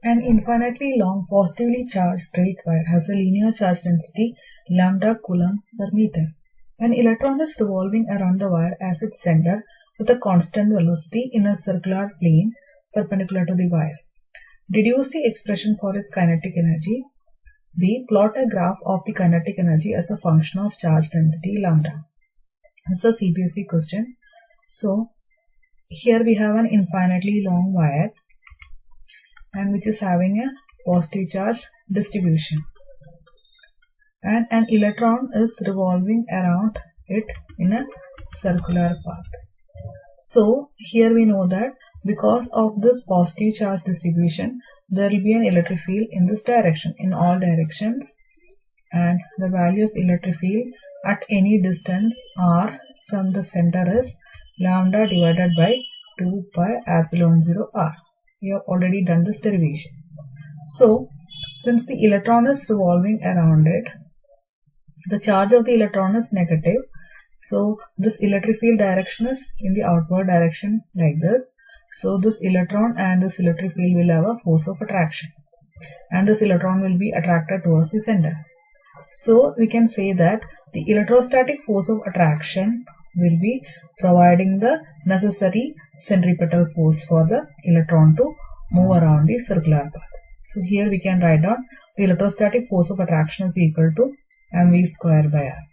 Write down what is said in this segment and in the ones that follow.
An infinitely long positively charged straight wire has a linear charge density lambda coulomb per meter. An electron is revolving around the wire as its center with a constant velocity in a circular plane perpendicular to the wire. Deduce the expression for its kinetic energy. B. Plot a graph of the kinetic energy as a function of charge density lambda. This is a CBSE question. So, here we have an infinitely long wire and which is having a positive charge distribution, and an electron is revolving around it in a circular path. So here we know that because of this positive charge distribution, there will be an electric field in this direction, in all directions, and the value of electric field at any distance r from the center is lambda divided by 2 pi epsilon 0 r. We have already done this derivation. So, since the electron is revolving around it, the charge of the electron is negative. So, this electric field direction is in the outward direction like this. So, this electron and this electric field will have a force of attraction. And this electron will be attracted towards the center. So, we can say that the electrostatic force of attraction will be providing the necessary centripetal force for the electron to move around the circular path. So here we can write down the electrostatic force of attraction is equal to mv square by r.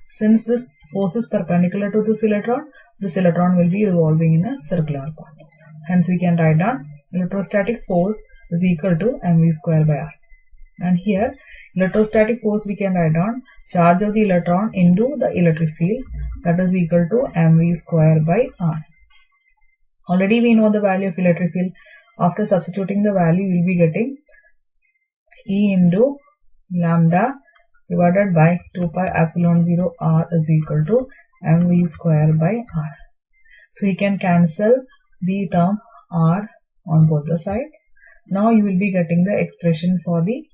Since this force is perpendicular to this electron will be revolving in a circular path. Hence we can write down electrostatic force is equal to mv square by r. And here electrostatic force we can write down charge of the electron into the electric field, that is equal to mv square by r. Already we know the value of electric field. After substituting the value, we will be getting E into lambda divided by 2 pi epsilon 0 r is equal to mv square by r. So you can cancel the term r on both the sides. Now you will be getting the expression for the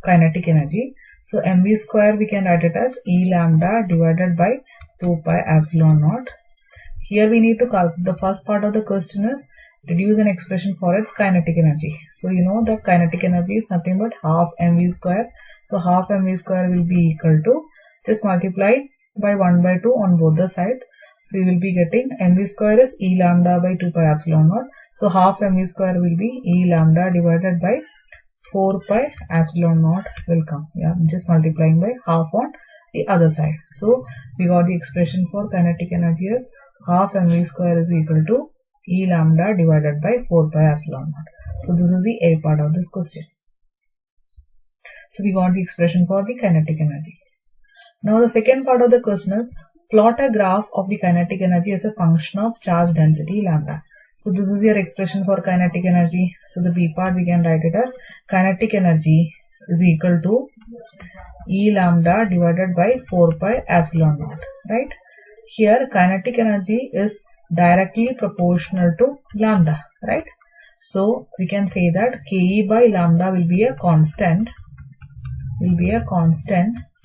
kinetic energy. So mv square we can write it as E lambda divided by 2 pi epsilon naught. Here we need to calculate, the first part of the question is deduce an expression for its kinetic energy. So you know that kinetic energy is nothing but half mv square. So half mv square will be equal to, just multiply by 1 by 2 on both the sides. So you will be getting mv square is E lambda by 2 pi epsilon naught. So half mv square will be E lambda divided by 4 pi epsilon naught will come. Yeah, just multiplying by half on the other side. So we got the expression for kinetic energy as half mv square is equal to E lambda divided by 4 pi epsilon naught. So this is the A part of this question. So we got the expression for the kinetic energy. Now the second part of the question is plot a graph of the kinetic energy as a function of charge density lambda. So this is your expression for kinetic energy. So the B part we can write it as kinetic energy is equal to E lambda divided by 4 pi epsilon naught, right? Here kinetic energy is directly proportional to lambda, right? So we can say that Ke by lambda will be a constant.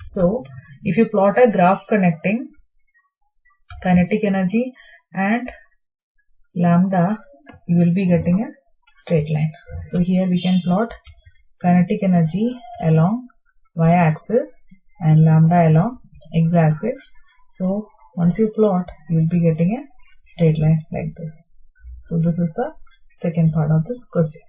So if you plot a graph connecting kinetic energy and lambda, you will be getting a straight line. So here we can plot kinetic energy along y-axis and lambda along x-axis. So once you plot, you will be getting a straight line like this. So this is the second part of this question.